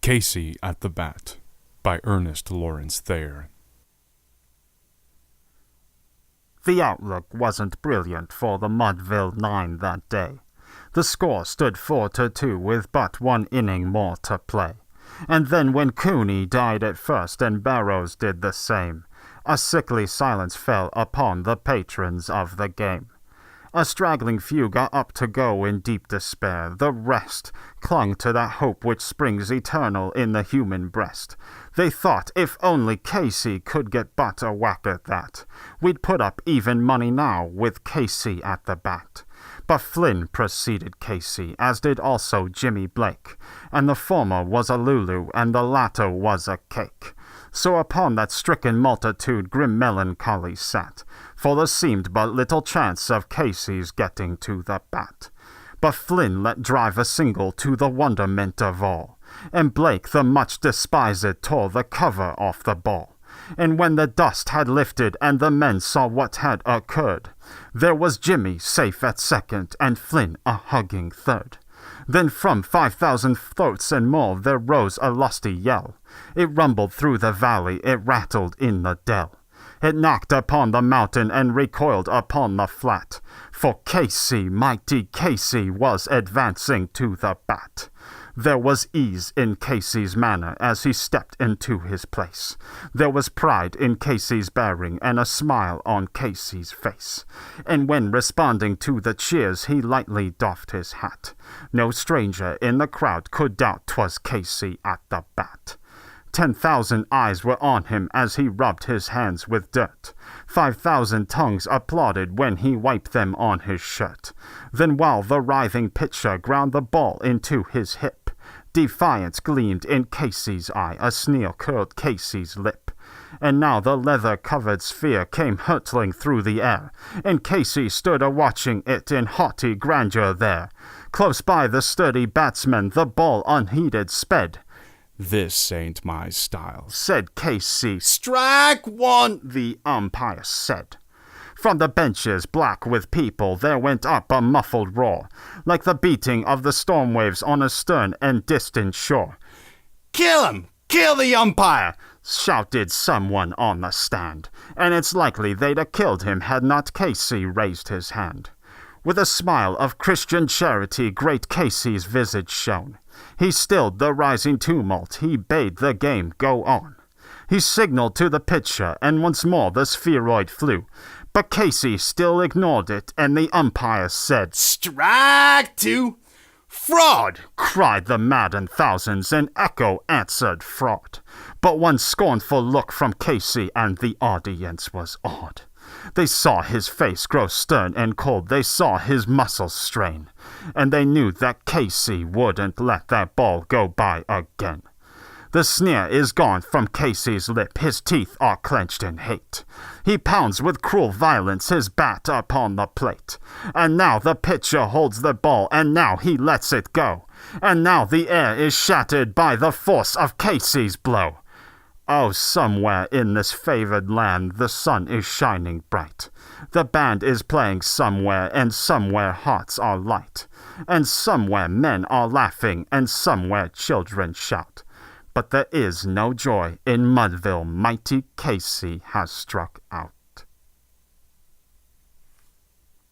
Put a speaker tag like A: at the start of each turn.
A: Casey at the Bat by Ernest Thayer.
B: The outlook wasn't brilliant for the Mudville 9 that day. The score stood 4-2 with but one inning more to play. And then when Cooney died at first and Barrows did the same, a sickly silence fell upon the patrons of the game. A straggling few got up to go in deep despair. The rest clung to that hope which springs eternal in the human breast. They thought if only Casey could get but a whack at that, we'd put up even money now with Casey at the bat. But Flynn preceded Casey, as did also Jimmy Blake, and the former was a lulu and the latter was a cake. So upon that stricken multitude grim melancholy sat, for there seemed but little chance of Casey's getting to the bat. But Flynn let drive a single to the wonderment of all, and Blake the much despis-ed tore the cover off the ball. And when the dust had lifted and the men saw what had occurred, there was Jimmy safe at second and Flynn a hugging third. Then from 5,000 throats and more there rose a lusty yell. It rumbled through the valley, it rattled in the dell. It knocked upon the mountain and recoiled upon the flat. For Casey, mighty Casey, was advancing to the bat. There was ease in Casey's manner as he stepped into his place. There was pride in Casey's bearing and a smile on Casey's face. And when responding to the cheers he lightly doffed his hat. No stranger in the crowd could doubt 'twas Casey at the bat. 10,000 eyes were on him as he rubbed his hands with dirt. 5,000 tongues applauded when he wiped them on his shirt. Then while the writhing pitcher ground the ball into his hip, defiance gleamed in Casey's eye, a sneer curled Casey's lip. And now the leather-covered sphere came hurtling through the air, and Casey stood a-watching it in haughty grandeur there. Close by the sturdy batsman the ball unheeded sped.
A: "This ain't my style,"
B: said Casey. "Strike one," the umpire said. From the benches black with people there went up a muffled roar, like the beating of the storm waves on a stern and distant shore. "Kill him! Kill the umpire!" shouted someone on the stand, and it's likely they'd have killed him had not Casey raised his hand. With a smile of Christian charity great Casey's visage shone. He stilled the rising tumult, he bade the game go on. He signaled to the pitcher, and once more the spheroid flew. But Casey still ignored it, and the umpire said, "Strike two!" "Fraud!" cried the maddened thousands, and echo answered fraud. But one scornful look from Casey, and the audience was awed. They saw his face grow stern and cold, they saw his muscles strain, and they knew that Casey wouldn't let that ball go by again. The sneer is gone from Casey's lip, his teeth are clenched in hate. He pounds with cruel violence his bat upon the plate. And now the pitcher holds the ball, and now he lets it go. And now the air is shattered by the force of Casey's blow. Oh, somewhere in this favored land the sun is shining bright. The band is playing somewhere, and somewhere hearts are light. And somewhere men are laughing, and somewhere children shout. But there is no joy in Mudville, mighty Casey has struck out.